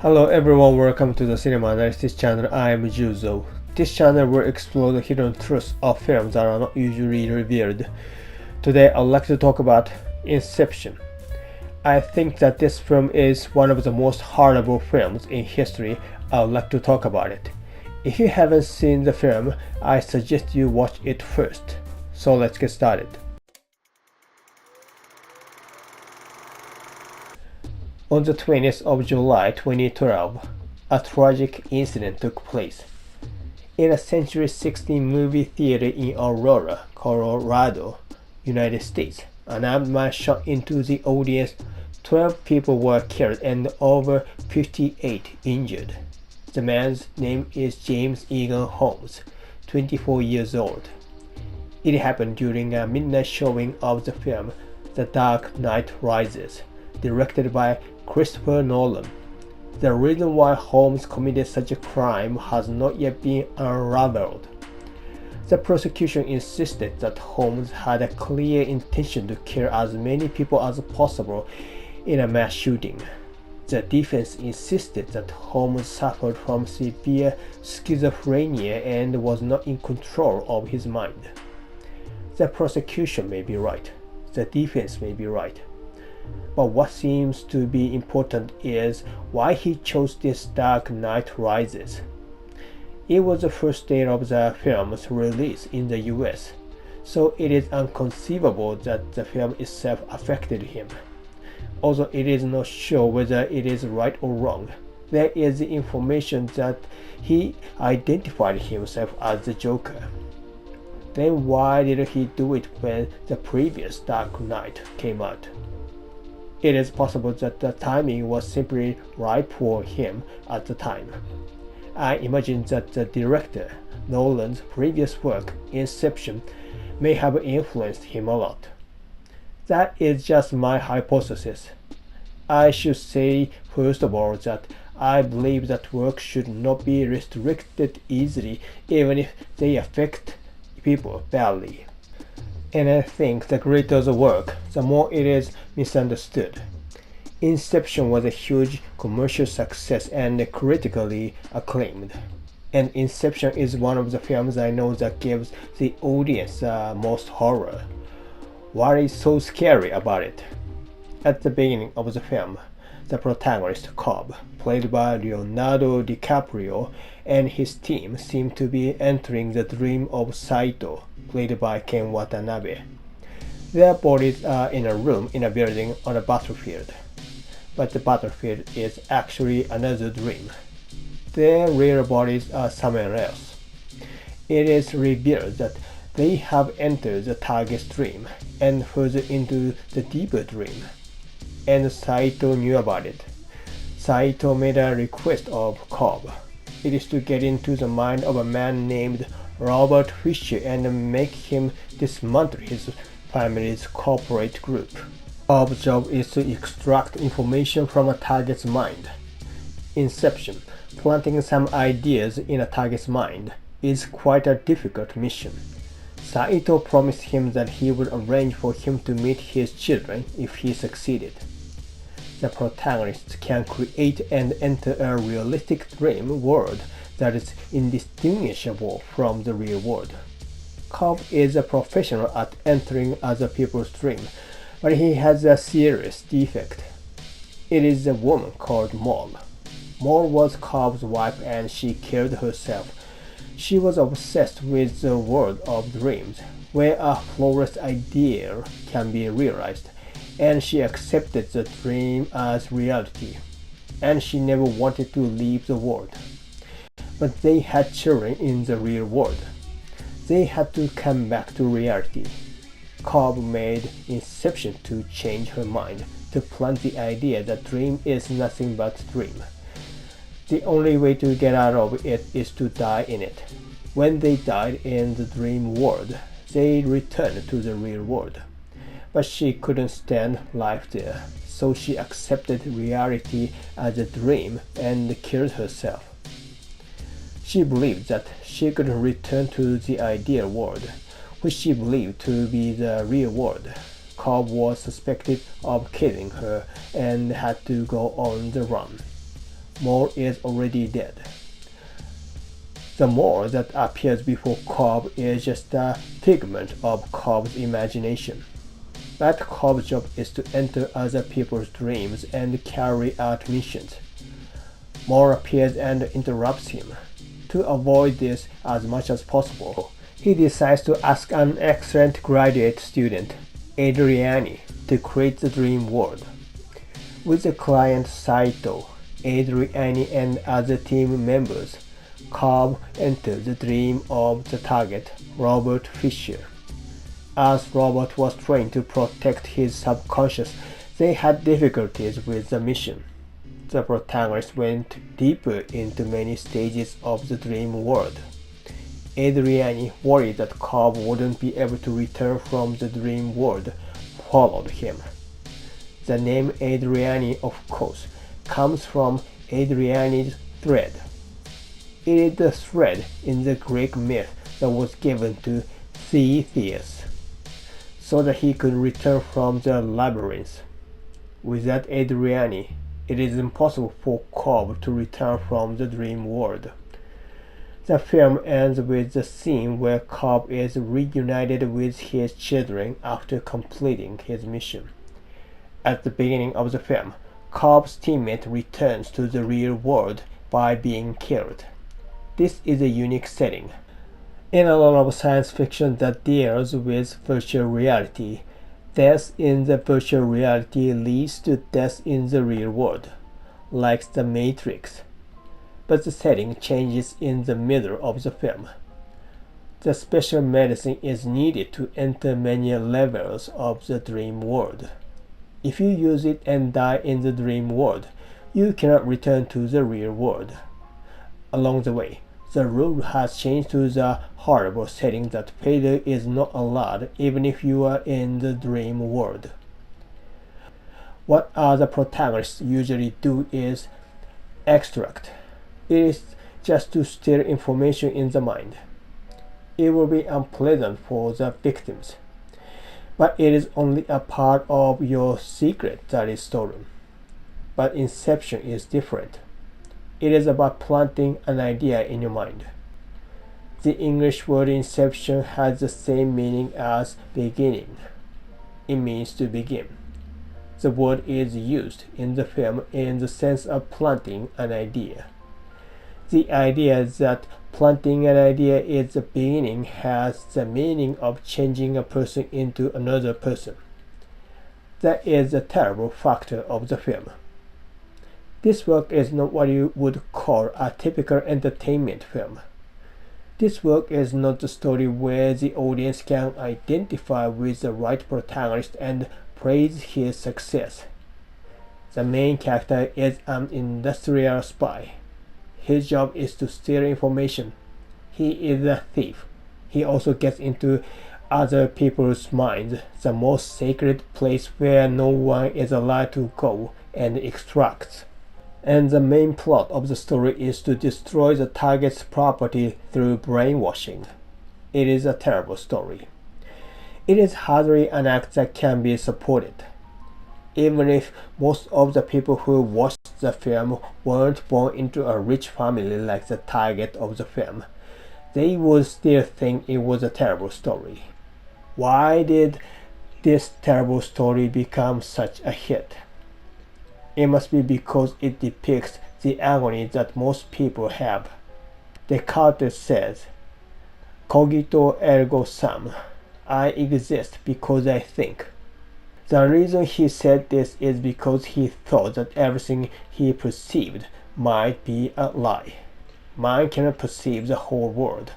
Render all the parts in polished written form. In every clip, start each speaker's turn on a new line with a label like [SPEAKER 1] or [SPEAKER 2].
[SPEAKER 1] Hello everyone, welcome to the Cinema Analysis channel. I am Juzo. This channel will explore the hidden truths of films that are not usually revealed. Today I'd like to talk about Inception. I think that this film is one of the most horrible films in history. I would like to talk about it. If you haven't seen the film, I suggest you watch it first. So let's get started. On the 20th of July 2012, a tragic incident took place. In a Century 16 movie theater in Aurora, Colorado, United States, an armed man shot into the audience. 12 people were killed and over 58 injured. The man's name is James Egan Holmes, 24 years old. It happened during a midnight showing of the film The Dark Knight Rises, directed by Christopher Nolan. The reason why Holmes committed such a crime has not yet been unraveled. The prosecution insisted that Holmes had a clear intention to kill as many people as possible in a mass shooting. The defense insisted that Holmes suffered from severe schizophrenia and was not in control of his mind. The prosecution may be right. The defense may be right. But what seems to be important is why he chose this Dark Knight Rises. It was the first day of the film's release in the US, so it is inconceivable that the film itself affected him. Although it is not sure whether it is right or wrong, there is information that he identified himself as the Joker. Then why did he do it when the previous Dark Knight came out? It is possible that the timing was simply right for him at the time. I imagine that the director, Nolan's previous work, Inception, may have influenced him a lot. That is just my hypothesis. I should say first of all that I believe that work should not be restricted easily even if they affect people badly. And I think the greater the work, the more it is misunderstood. Inception was a huge commercial success and critically acclaimed. And Inception is one of the films I know that gives the audience the most horror. What is so scary about it? At the beginning of the film, the protagonist Cobb, played by Leonardo DiCaprio, and his team seem to be entering the dream of Saito, played by Ken Watanabe. Their bodies are in a room in a building on a battlefield, but the battlefield is actually another dream. Their real bodies are somewhere else. It is revealed that they have entered the target's dream and further into the deeper dream, and Saito knew about it. Saito made a request of Cobb. It is to get into the mind of a man named Robert Fisher and make him dismantle his family's corporate group. Cobb's job is to extract information from a target's mind. Inception, planting some ideas in a target's mind, is quite a difficult mission. Saito promised him that he would arrange for him to meet his children if he succeeded. The protagonist can create and enter a realistic dream world that is indistinguishable from the real world. Cobb is a professional at entering other people's dreams, but he has a serious defect. It is a woman called Moll. Moll was Cobb's wife and she killed herself. She was obsessed with the world of dreams, where a flawless ideal can be realized, and she accepted the dream as reality, and she never wanted to leave the world. But they had children in the real world. They had to come back to reality. Cobb made Inception to change her mind, to plant the idea that dream is nothing but dream. The only way to get out of it is to die in it. When they died in the dream world, they returned to the real world. But she couldn't stand life there, so she accepted reality as a dream and killed herself. She believed that she could return to the ideal world, which she believed to be the real world. Cobb was suspected of killing her and had to go on the run. more is already dead. The more that appears before Cobb is just a figment of Cobb's imagination. But Cobb's job is to enter other people's dreams and carry out missions. More appears and interrupts him. To avoid this as much as possible, he decides to ask an excellent graduate student, Adriani, to create the dream world. With the client Saito, Adriani and other team members, Cobb enters the dream of the target, Robert Fisher. As Robert was trained to protect his subconscious, they had difficulties with the mission. The protagonist went deeper into many stages of the dream world. Adriani, worried that Cobb wouldn't be able to return from the dream world, followed him. The name Adriani, of course, comes from Adriani's thread. It is the thread in the Greek myth that was given to Theseus, so that he could return from the labyrinth. Without Adriani, it is impossible for Cobb to return from the dream world. The film ends with the scene where Cobb is reunited with his children after completing his mission. At the beginning of the film, Cobb's teammate returns to the real world by being killed. This is a unique setting. In a lot of science fiction that deals with virtual reality, death in the virtual reality leads to death in the real world, like The Matrix. But the setting changes in the middle of the film. The special medicine is needed to enter many levels of the dream world. If you use it and die in the dream world, you cannot return to the real world. Along the way, the rule has changed to the horrible setting that failure is not allowed even if you are in the dream world. What other protagonists usually do is extract. It is just to steal information in the mind. It will be unpleasant for the victims, but it is only a part of your secret that is stolen. But Inception is different. It is about planting an idea in your mind. The English word inception has the same meaning as beginning. It means to begin. The word is used in the film in the sense of planting an idea. The idea that planting an idea is the beginning has the meaning of changing a person into another person. That is the terrible factor of the film. This work is not what you would call a typical entertainment film. This work is not a story where the audience can identify with the right protagonist and praise his success. The main character is an industrial spy. His job is to steal information. He is a thief. He also gets into other people's minds, the most sacred place where no one is allowed to go, and extracts. And the main plot of the story is to destroy the target's property through brainwashing. It is a terrible story. It is hardly an act that can be supported. Even if most of the people who watched the film weren't born into a rich family like the target of the film, they would still think it was a terrible story. Why did this terrible story become such a hit? It must be because it depicts the agony that most people have. Descartes says, "Cogito ergo sum," I exist because I think. The reason he said this is because he thought that everything he perceived might be a lie. Man cannot perceive the whole world.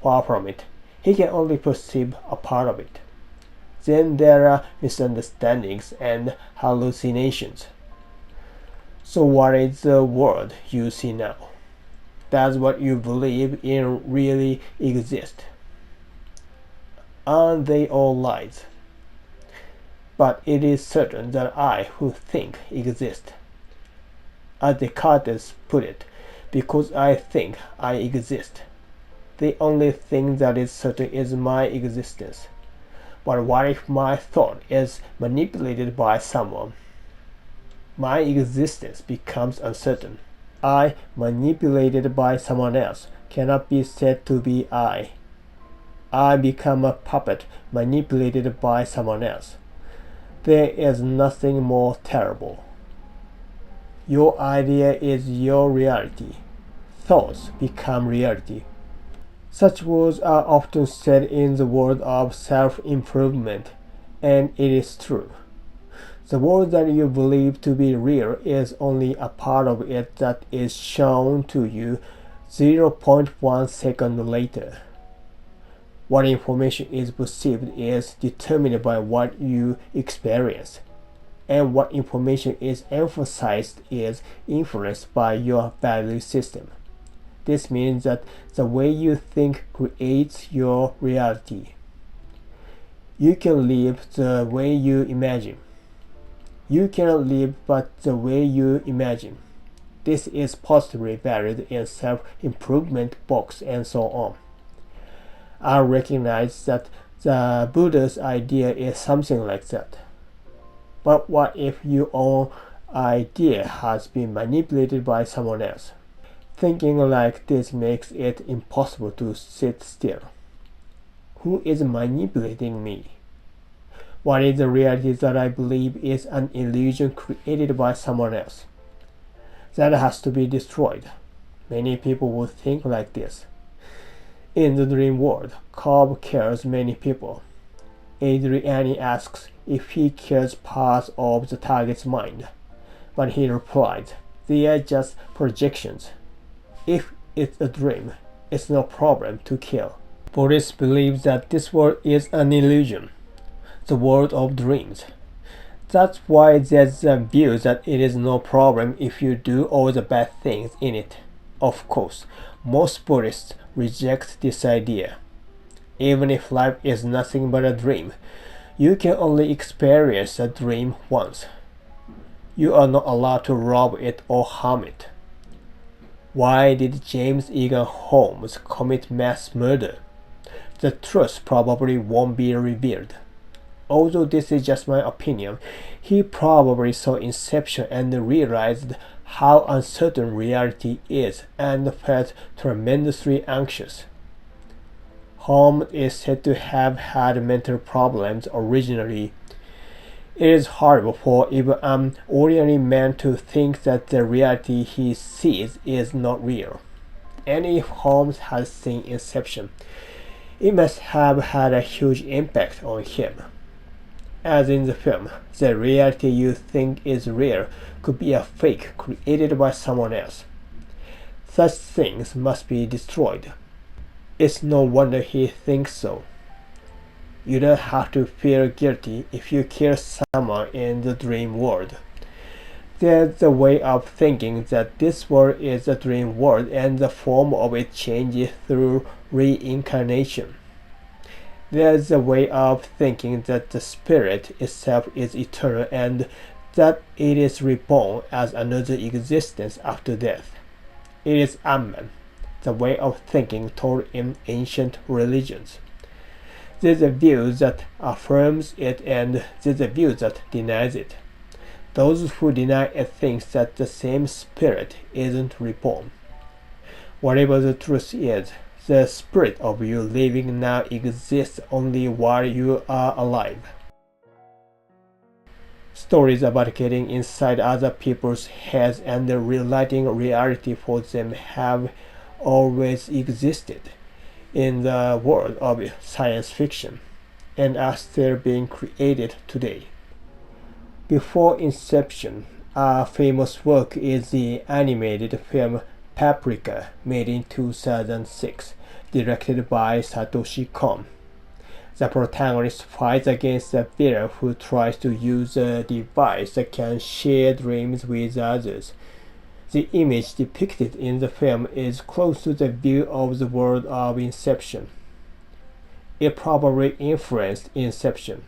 [SPEAKER 1] Far from it, he can only perceive a part of it. Then there are misunderstandings and hallucinations. So what is the world you see now? Does what you believe in really exist? Aren't they all lies? But it is certain that I who think exist. As Descartes put it, because I think I exist. The only thing that is certain is my existence. But what if my thought is manipulated by someone? My existence becomes uncertain. I manipulated by someone else cannot be said to be I. I become a puppet manipulated by someone else. There is nothing more terrible. Your idea is your reality. Thoughts become reality. Such words are often said in the world of self-improvement, and it is true. The world that you believe to be real is only a part of it that is shown to you 0.1 second later. What information is perceived is determined by what you experience, and what information is emphasized is influenced by your value system. This means that the way you think creates your reality. You can live the way you imagine. You cannot live but the way you imagine. This is positively valued in self-improvement books and so on. I recognize that the Buddha's idea is something like that. But what if your own idea has been manipulated by someone else? Thinking like this makes it impossible to sit still. Who is manipulating me? What is the reality that I believe is an illusion created by someone else? That has to be destroyed. Many people would think like this. In the dream world, Cobb kills many people. Adriani asks if he kills parts of the target's mind, but he replies, they are just projections. If it's a dream, it's no problem to kill. Buddhists believe that this world is an illusion, the world of dreams. That's why there's a view that it is no problem if you do all the bad things in it. Of course, most Buddhists reject this idea. Even if life is nothing but a dream, you can only experience a dream once. You are not allowed to rob it or harm it. Why did James Egan Holmes commit mass murder? The truth probably won't be revealed. Although this is just my opinion, he probably saw Inception and realized how uncertain reality is and felt tremendously anxious. Holmes is said to have had mental problems originally. It is horrible for even an ordinary man to think that the reality he sees is not real. And if Holmes has seen Inception, it must have had a huge impact on him. As in the film, the reality you think is real could be a fake created by someone else. Such things must be destroyed. It's no wonder he thinks so. You don't have to feel guilty if you kill someone in the dream world. There's a way of thinking that this world is a dream world and the form of it changes through reincarnation. There's a way of thinking that the spirit itself is eternal and that it is reborn as another existence after death. It is Amman, the way of thinking taught in ancient religions. There's a view that affirms it and there's a view that denies it. Those who deny it think that the same spirit isn't reborn. Whatever the truth is, the spirit of you living now exists only while you are alive. Stories about getting inside other people's heads and relighting reality for them have always existed in the world of science fiction and are still being created today. Before Inception, a famous work is the animated film Paprika, made in 2006, directed by Satoshi Kon. The protagonist fights against a villain who tries to use a device that can share dreams with others. The image depicted in the film is close to the view of the world of Inception. It probably influenced Inception.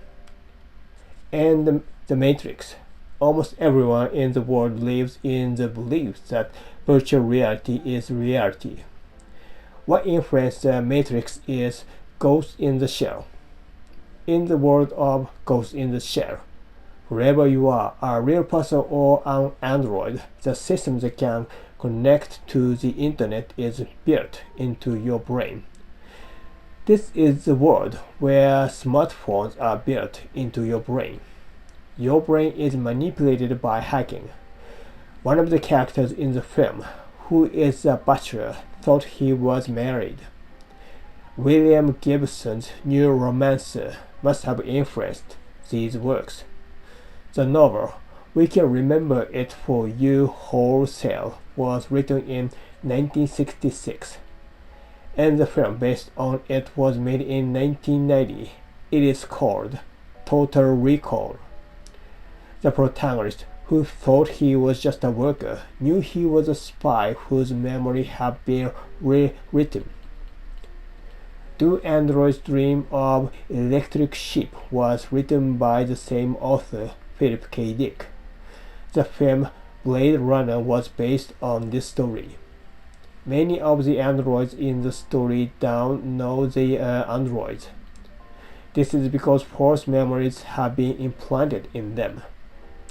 [SPEAKER 1] And the Matrix. Almost everyone in the world lives in the belief that virtual reality is reality. What influenced the Matrix is Ghost in the Shell. In the world of Ghost in the Shell, wherever you are, a real person or an android, the systems that can connect to the internet is built into your brain. This is the world where smartphones are built into your brain. Your brain is manipulated by hacking. One of the characters in the film, who is a bachelor, thought he was married. William Gibson's Neuromancer must have influenced these works. The novel, We Can Remember It For You Wholesale, was written in 1966, and the film based on it was made in 1990. It is called Total Recall. The protagonist, who thought he was just a worker, knew he was a spy whose memory had been rewritten. Do Androids Dream of Electric Sheep was written by the same author, Philip K. Dick. The film Blade Runner was based on this story. Many of the androids in the story don't know they are androids. This is because false memories have been implanted in them.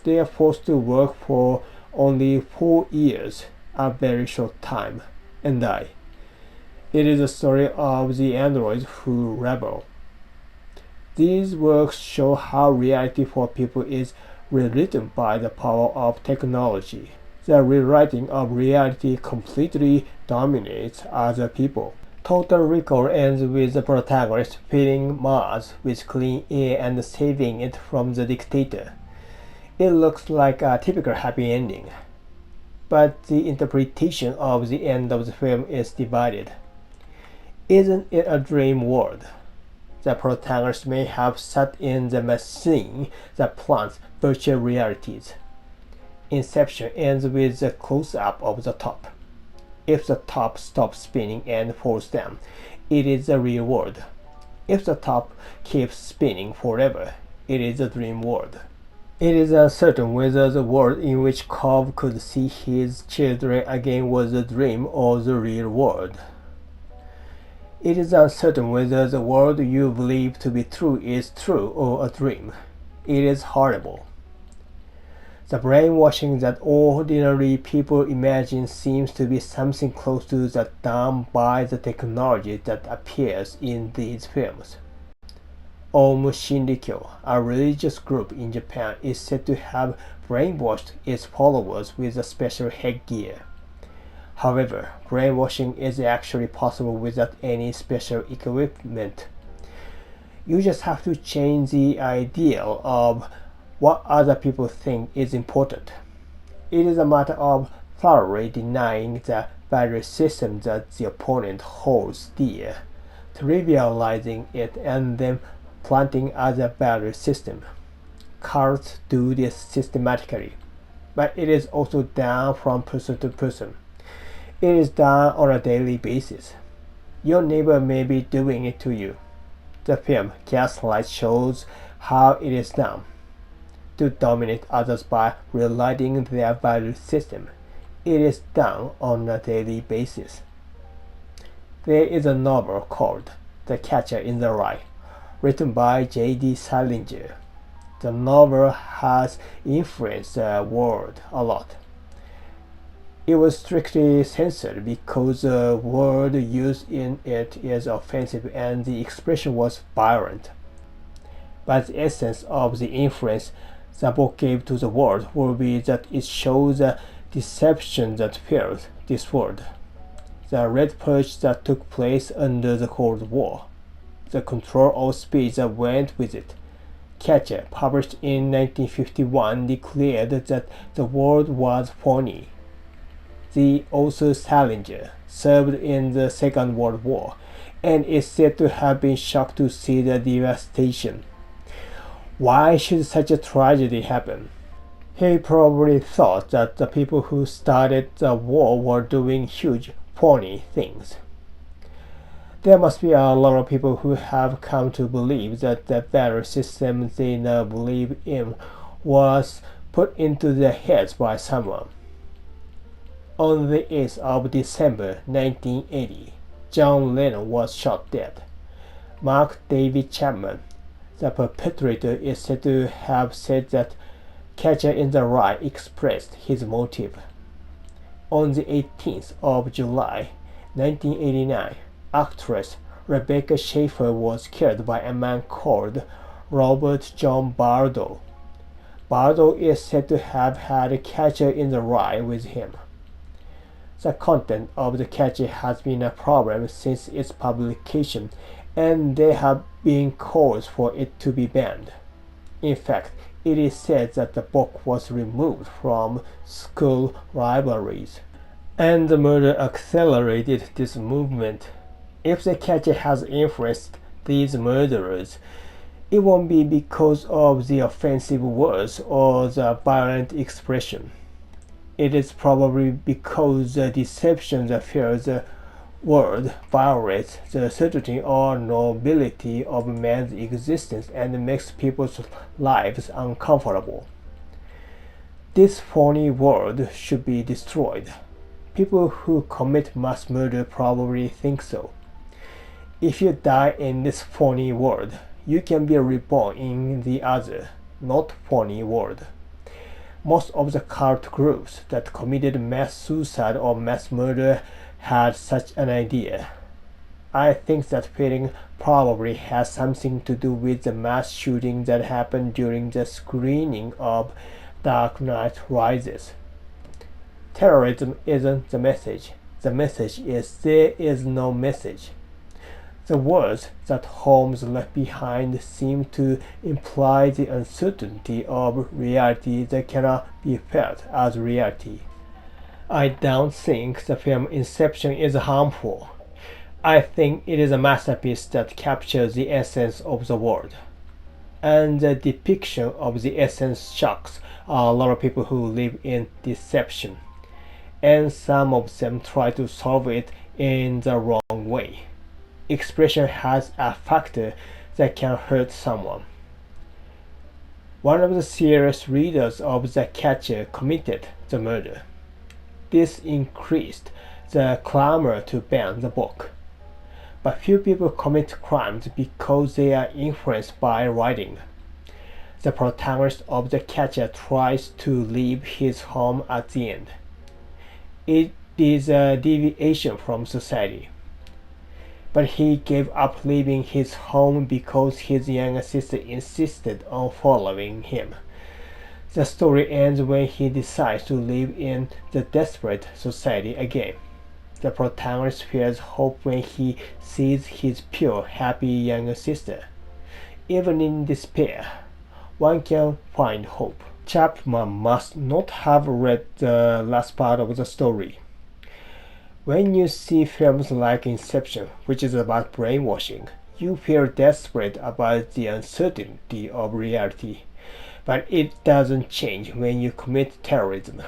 [SPEAKER 1] They are forced to work for only 4 years, a very short time, and die. It is a story of the androids who rebel. These works show how reality for people is rewritten by the power of technology. The rewriting of reality completely dominates other people. Total Recall ends with the protagonist filling Mars with clean air and saving it from the dictator. It looks like a typical happy ending, but the interpretation of the end of the film is divided. Isn't it a dream world? The protagonist may have sat in the machine that plants virtual realities. Inception ends with a close-up of the top. If the top stops spinning and falls down, it is a real world. If the top keeps spinning forever, it is a dream world. It is uncertain whether the world in which Cobb could see his children again was a dream or the real world. It is uncertain whether the world you believe to be true is true or a dream. It is horrible. The brainwashing that ordinary people imagine seems to be something close to that done by the technology that appears in these films. Om Shinrikyo, a religious group in Japan, is said to have brainwashed its followers with a special headgear. However, brainwashing is actually possible without any special equipment. You just have to change the ideal of what other people think is important. It is a matter of thoroughly denying the value system that the opponent holds dear, trivializing it, and then planting other value system. Cults do this systematically, but it is also done from person to person. It is done on a daily basis. Your neighbor may be doing it to you. The film Gaslight shows how it is done. To dominate others by rewriting their value system, it is done on a daily basis. There is a novel called The Catcher in the Rye, written by J.D. Salinger. The novel has influenced the world a lot. It was strictly censored because the word used in it is offensive and the expression was violent. But the essence of the influence the book gave to the world will be that it shows the deception that filled this world, the Red Purge that took place under the Cold War, the control of speech that went with it. Catcher, published in 1951, declared that the world was phony. The author Salinger served in the Second World War and is said to have been shocked to see the devastation. Why should such a tragedy happen? He probably thought that the people who started the war were doing huge, phony things. There must be a lot of people who have come to believe that the value system they now believe in was put into their heads by someone. On the 8th of December 1980, John Lennon was shot dead. Mark David Chapman, the perpetrator, is said to have said that Catcher in the Rye expressed his motive. On the 18th of July, 1989, actress Rebecca Schaeffer was killed by a man called Robert John Bardo. Bardo is said to have had a catcher in the Rye with him. The content of the catcher has been a problem since its publication, and there have been calls for it to be banned. In fact, it is said that the book was removed from school libraries. And the murder accelerated this movement. If the catcher has influenced these murderers, it won't be because of the offensive words or the violent expression. It is probably because the deception that fills the world violates the certainty or nobility of man's existence and makes people's lives uncomfortable. This phony world should be destroyed. People who commit mass murder probably think so. If you die in this phony world, you can be reborn in the other, not phony world. Most of the cult groups that committed mass suicide or mass murder had such an idea. I think that feeling probably has something to do with the mass shooting that happened during the screening of Dark Knight Rises. Terrorism isn't the message. The message is there is no message. The words that Holmes left behind seem to imply the uncertainty of reality that cannot be felt as reality. I don't think the film Inception is harmful. I think it is a masterpiece that captures the essence of the world. And the depiction of the essence shocks a lot of people who live in deception. And some of them try to solve it in the wrong way. Expression has a factor that can hurt someone. One of the serious readers of The Catcher committed the murder. This increased the clamor to ban the book. But few people commit crimes because they are influenced by writing. The protagonist of The Catcher tries to leave his home at the end. It is a deviation from society. But he gave up leaving his home because his younger sister insisted on following him. The story ends when he decides to live in the desperate society again. The protagonist feels hope when he sees his pure, happy younger sister. Even in despair, one can find hope. Chapman must not have read the last part of the story. When you see films like Inception, which is about brainwashing, you feel desperate about the uncertainty of reality. But it doesn't change when you commit terrorism.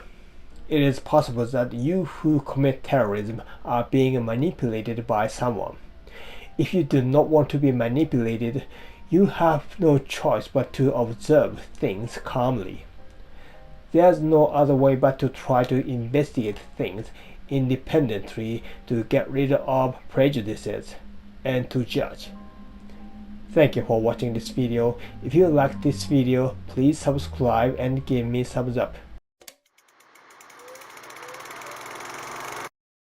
[SPEAKER 1] It is possible that you who commit terrorism are being manipulated by someone. If you do not want to be manipulated, you have no choice but to observe things calmly. There's no other way but to try to investigate things independently to get rid of prejudices and to judge. Thank you for watching this video. If you liked this video, please subscribe and give me thumbs up.